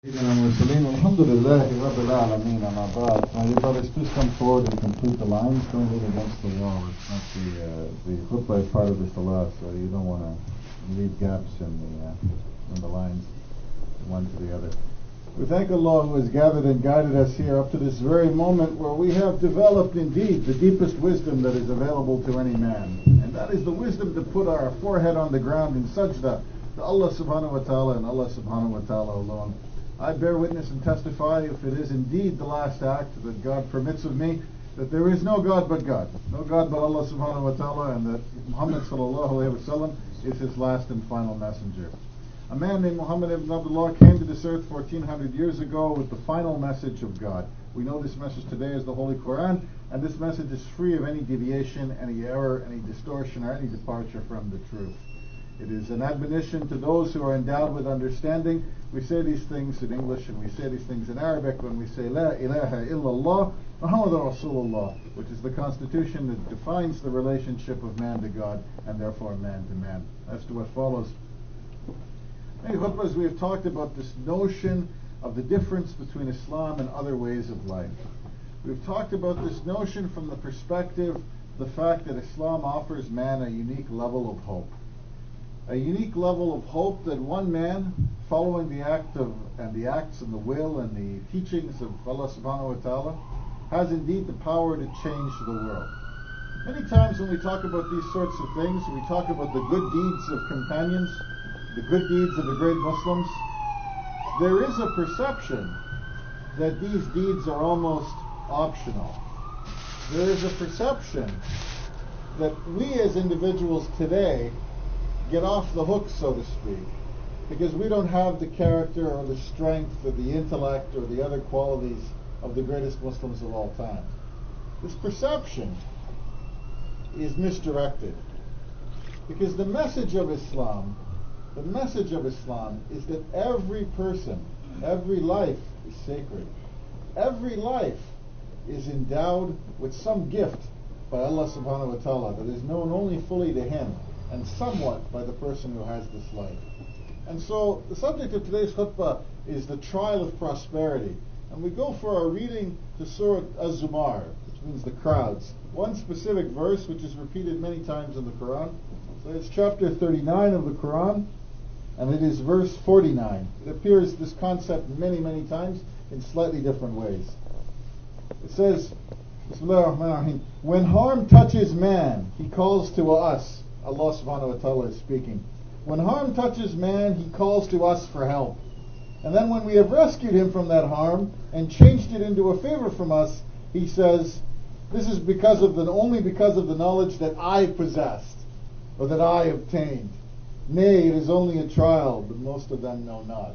Alhamdulillah, Rabbil Alameen, amma ba'd. My dear brothers, please come forward and complete the lines. Don't lean against the wall. It's not the khutbah is part of the salah, so you don't want to leave gaps in the lines, one to the other. We thank Allah who has gathered and guided us here up to this very moment where we have developed indeed the deepest wisdom that is available to any man. And that is the wisdom to put our forehead on the ground in sajda to Allah subhanahu wa ta'ala and Allah subhanahu wa ta'ala alone. I bear witness and testify, if it is indeed the last act that God permits of me, that there is no God but God. No God but Allah subhanahu wa ta'ala, and that Muhammad sallallahu alayhi wa sallam is his last and final messenger. A man named Muhammad ibn Abdullah came to this earth 1400 years ago with the final message of God. We know this message today as the Holy Quran, and this message is free of any deviation, any error, any distortion, or any departure from the truth. It is an admonition to those who are endowed with understanding. We say these things in English and we say these things in Arabic when we say La ilaha illallah Muhammadur Rasulullah, which is the constitution that defines the relationship of man to God and therefore man to man. As to what follows. Many khutbahs we have talked about this notion of the difference between Islam and other ways of life. We've talked about this notion from the perspective, the fact that Islam offers man a unique level of hope. A unique level of hope that one man, following the acts and the will and the teachings of Allah subhanahu wa ta'ala, has indeed the power to change the world. Many times when we talk about these sorts of things, we talk about the good deeds of companions, the good deeds of the great Muslims. There is a perception that these deeds are almost optional. There is a perception that we as individuals today get off the hook, so to speak, because we don't have the character or the strength or the intellect or the other qualities of the greatest Muslims of all time. This perception is misdirected, because the message of Islam is that every person, every life is sacred. Every life is endowed with some gift by Allah subhanahu wa ta'ala that is known only fully to Him, and somewhat by the person who has this life. And so the subject of today's khutbah is the trial of prosperity. And we go for our reading to Surah Az-Zumar, which means the crowds. One specific verse which is repeated many times in the Quran. So it's chapter 39 of the Quran, and it is verse 49. It appears, this concept, many, many times in slightly different ways. It says, Bismillah ar-Rahman ar-Rahim, when harm touches man, he calls to us. Allah subhanahu wa ta'ala is speaking. When harm touches man, he calls to us for help. And then when we have rescued him from that harm and changed it into a favor from us, he says, this is only because of the knowledge that I possessed, or that I obtained. Nay, it is only a trial, but most of them know not.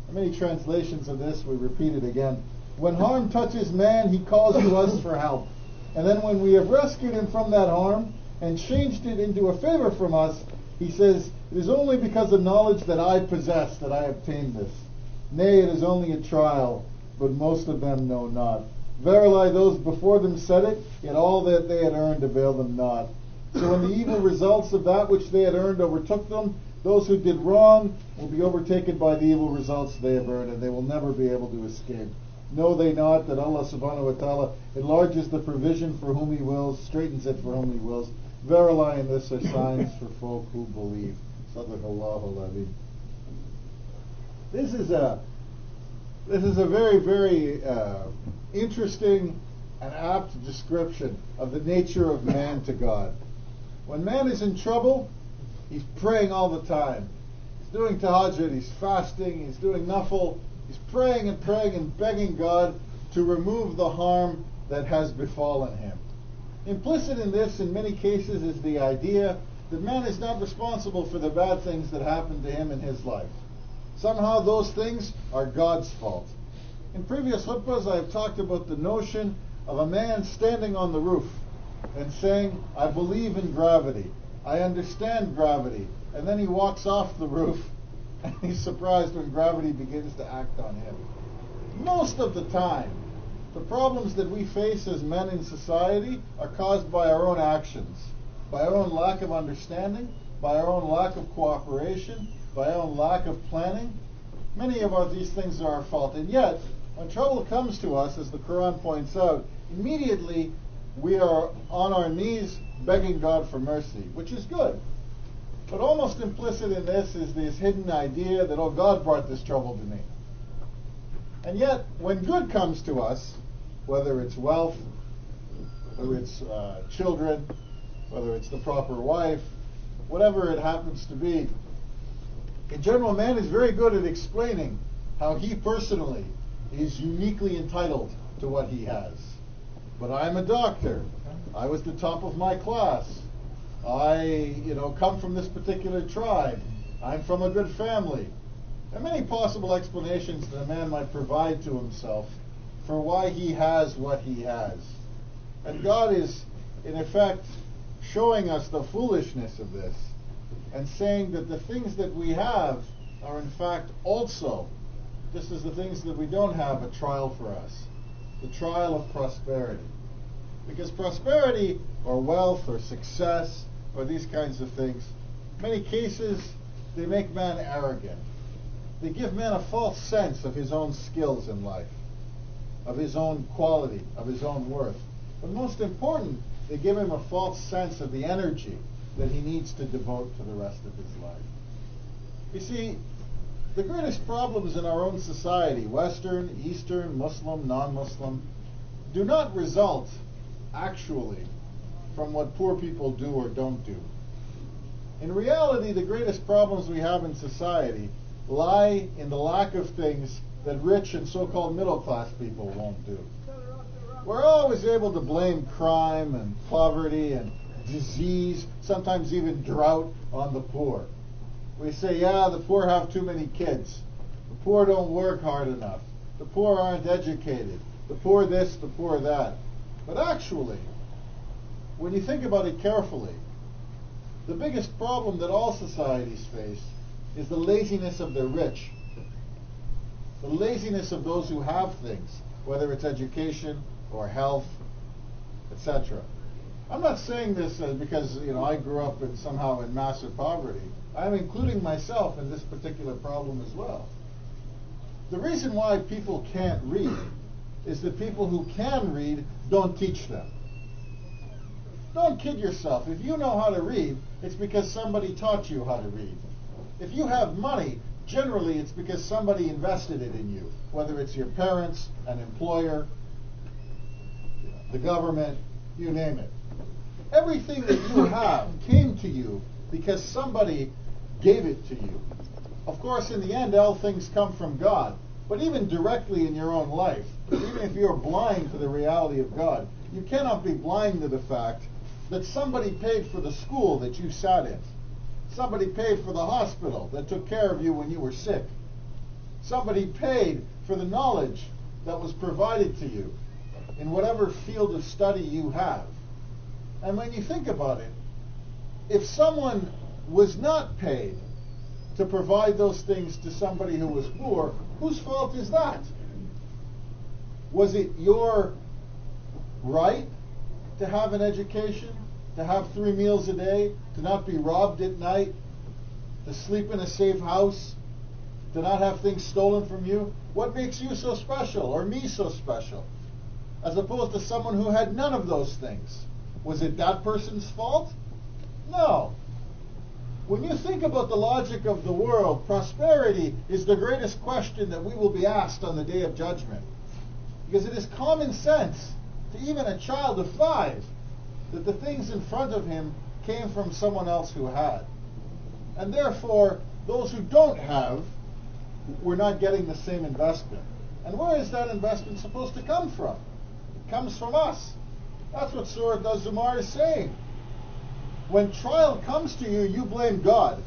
In many translations of this, we repeat it again. When harm touches man, he calls to us for help. And then when we have rescued him from that harm and changed it into a favor from us, he says, it is only because of knowledge that I possess that I obtained this. Nay, it is only a trial, but most of them know not. Verily, those before them said it, yet all that they had earned availed them not. So when the evil results of that which they had earned overtook them, those who did wrong will be overtaken by the evil results they have earned, and they will never be able to escape. Know they not that Allah subhanahu wa ta'ala enlarges the provision for whom He wills, straightens it for whom He wills. Verily, in this are signs for folk who believe. Sadaqallahu al-Azim. This is a very, very interesting and apt description of the nature of man to God. When man is in trouble, he's praying all the time. He's doing tahajjud, he's fasting, he's doing nafil. He's praying and begging God to remove the harm that has befallen him. Implicit in this, in many cases, is the idea that man is not responsible for the bad things that happen to him in his life. Somehow those things are God's fault. In previous khutbahs, I have talked about the notion of a man standing on the roof and saying, I believe in gravity, I understand gravity, and then he walks off the roof and he's surprised when gravity begins to act on him. Most of the time, the problems that we face as men in society are caused by our own actions, by our own lack of understanding, by our own lack of cooperation, by our own lack of planning. Many of these things are our fault. And yet, when trouble comes to us, as the Quran points out, immediately we are on our knees begging God for mercy, which is good. But almost implicit in this is this hidden idea that, oh, God brought this trouble to me. And yet, when good comes to us, whether it's wealth, whether it's children, whether it's the proper wife, whatever it happens to be, in general, man is very good at explaining how he personally is uniquely entitled to what he has. But I'm a doctor. I was the top of my class. I, come from this particular tribe. I'm from a good family. There are many possible explanations that a man might provide to himself for why he has what he has. And God is, in effect, showing us the foolishness of this and saying that the things that we have are, in fact, also, just as the things that we don't have, a trial for us. The trial of prosperity. Because prosperity, or wealth, or success, or these kinds of things, in many cases, they make man arrogant. They give man a false sense of his own skills in life, of his own quality, of his own worth. But most important, they give him a false sense of the energy that he needs to devote to the rest of his life. You see, the greatest problems in our own society, Western, Eastern, Muslim, non-Muslim, do not result actually from what poor people do or don't do. In reality, the greatest problems we have in society lie in the lack of things that rich and so-called middle-class people won't do. We're always able to blame crime and poverty and disease, sometimes even drought, on the poor. We say, yeah, the poor have too many kids. The poor don't work hard enough. The poor aren't educated. The poor this, the poor that. But actually, when you think about it carefully, the biggest problem that all societies face is the laziness of the rich. The laziness of those who have things, whether it's education or health, etc. I'm not saying this because I grew up somehow in massive poverty. I'm including myself in this particular problem as well. The reason why people can't read is that people who can read don't teach them. Don't kid yourself. If you know how to read, it's because somebody taught you how to read. If you have money, generally it's because somebody invested it in you, whether it's your parents, an employer, the government, you name it. Everything that you have came to you because somebody gave it to you. Of course, in the end, all things come from God. But even directly in your own life, even if you're blind to the reality of God, you cannot be blind to the fact that somebody paid for the school that you sat in. Somebody paid for the hospital that took care of you when you were sick. Somebody paid for the knowledge that was provided to you in whatever field of study you have. And when you think about it, if someone was not paid to provide those things to somebody who was poor, whose fault is that? Was it your right to have an education, to have 3 meals a day, to not be robbed at night, to sleep in a safe house, to not have things stolen from you? What makes you so special, or me so special, as opposed to someone who had none of those things? Was it that person's fault? No. When you think about the logic of the world, prosperity is the greatest question that we will be asked on the day of judgment. Because it is common sense to even a child of 5 that the things in front of him came from someone else who had. And therefore, those who don't have were not getting the same investment. And where is that investment supposed to come from? It comes from us. That's what Surah Az-Zumar is saying. When trial comes to you, you blame God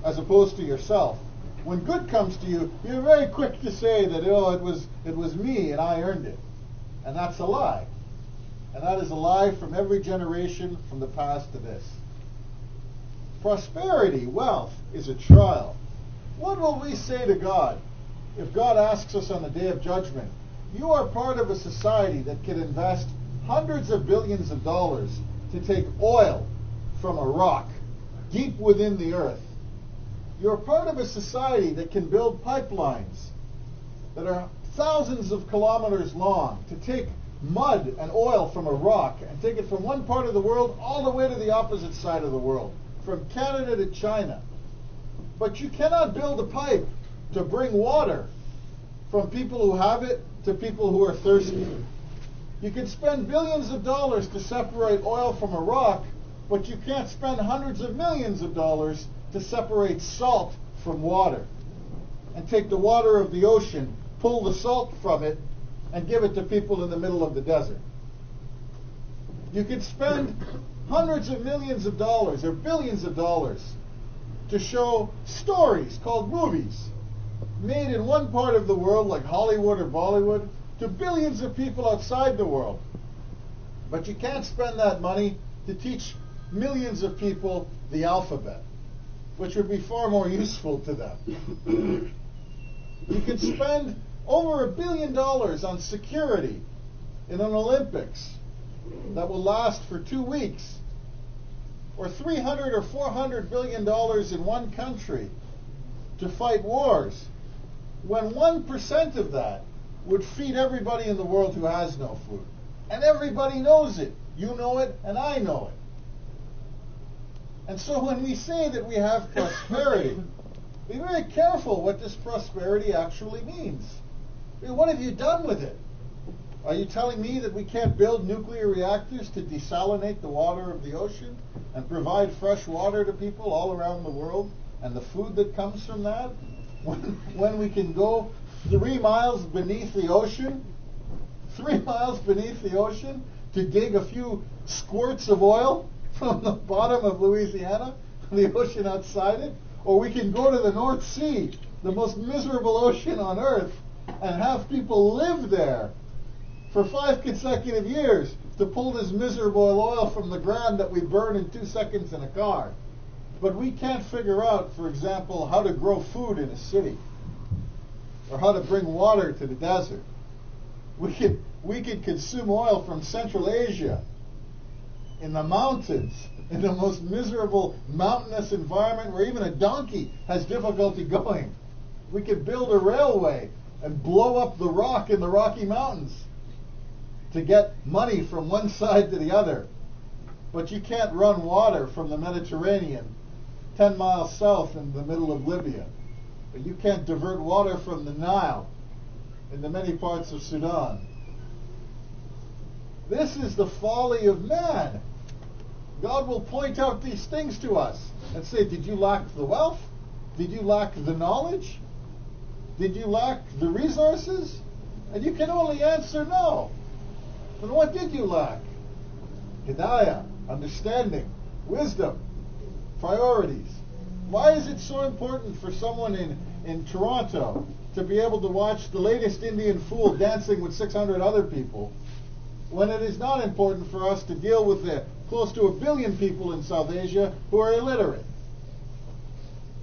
as opposed to yourself. When good comes to you, you're very quick to say that, it was me and I earned it. And that's a lie. And that is a lie from every generation from the past to this. Prosperity, wealth, is a trial. What will we say to God if God asks us on the day of judgment, you are part of a society that can invest hundreds of billions of dollars to take oil from a rock deep within the earth, You're part of a society that can build pipelines that are thousands of kilometers long to take mud and oil from a rock and take it from one part of the world all the way to the opposite side of the world, from Canada to China. But you cannot build a pipe to bring water from people who have it to people who are thirsty. You can spend billions of dollars to separate oil from a rock, but you can't spend hundreds of millions of dollars to separate salt from water and take the water of the ocean, pull the salt from it, and give it to people in the middle of the desert. You could spend hundreds of millions of dollars or billions of dollars to show stories called movies made in one part of the world like Hollywood or Bollywood to billions of people outside the world. But you can't spend that money to teach millions of people the alphabet, which would be far more useful to them. You can spend over $1 billion on security in an Olympics that will last for 2 weeks, or $300 or $400 billion in one country to fight wars, when 1% of that would feed everybody in the world who has no food. And everybody knows it. You know it, and I know it. And so when we say that we have prosperity, be very careful what this prosperity actually means. I mean, what have you done with it? Are you telling me that we can't build nuclear reactors to desalinate the water of the ocean and provide fresh water to people all around the world and the food that comes from that? When we can go 3 miles beneath the ocean, 3 miles beneath the ocean to dig a few squirts of oil from the bottom of Louisiana, the ocean outside it, or we can go to the North Sea, the most miserable ocean on earth, and have people live there for 5 consecutive years to pull this miserable oil from the ground that we burn in 2 seconds in a car. But we can't figure out, for example, how to grow food in a city or how to bring water to the desert. We could consume oil from Central Asia in the mountains, in the most miserable mountainous environment where even a donkey has difficulty going. We could build a railway and blow up the rock in the Rocky Mountains to get money from one side to the other. But you can't run water from the Mediterranean 10 miles south in the middle of Libya. But you can't divert water from the Nile in the many parts of Sudan. This is the folly of man. God will point out these things to us and say, did you lack the wealth? Did you lack the knowledge? Did you lack the resources? And you can only answer no. Then what did you lack? Hidayah, understanding, wisdom, priorities. Why is it so important for someone in Toronto to be able to watch the latest Indian fool dancing with 600 other people, when it is not important for us to deal with the close to 1 billion people in South Asia who are illiterate?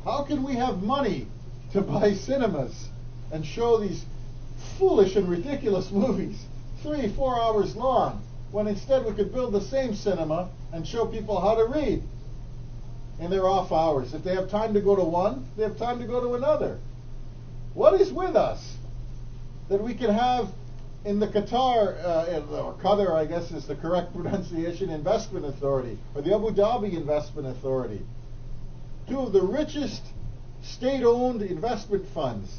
How can we have money to buy cinemas and show these foolish and ridiculous movies 3-4 hours long, when instead we could build the same cinema and show people how to read in their off hours? If they have time to go to one, they have time to go to another. What is with us that we can have in the Qatar, I guess is the correct pronunciation, Investment Authority, or the Abu Dhabi Investment Authority, 2 of the richest state-owned investment funds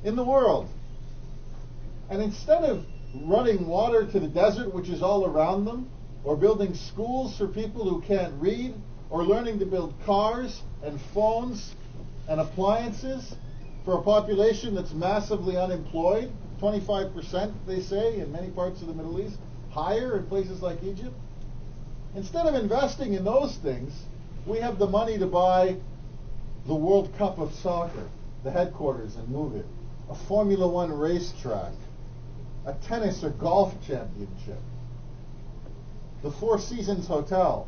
in the world. And instead of running water to the desert, which is all around them, or building schools for people who can't read, or learning to build cars and phones and appliances for a population that's massively unemployed, 25% they say in many parts of the Middle East, higher in places like Egypt. Instead of investing in those things, we have the money to buy the World Cup of soccer, the headquarters, and move it, a Formula One racetrack, a tennis or golf championship, the Four Seasons Hotel,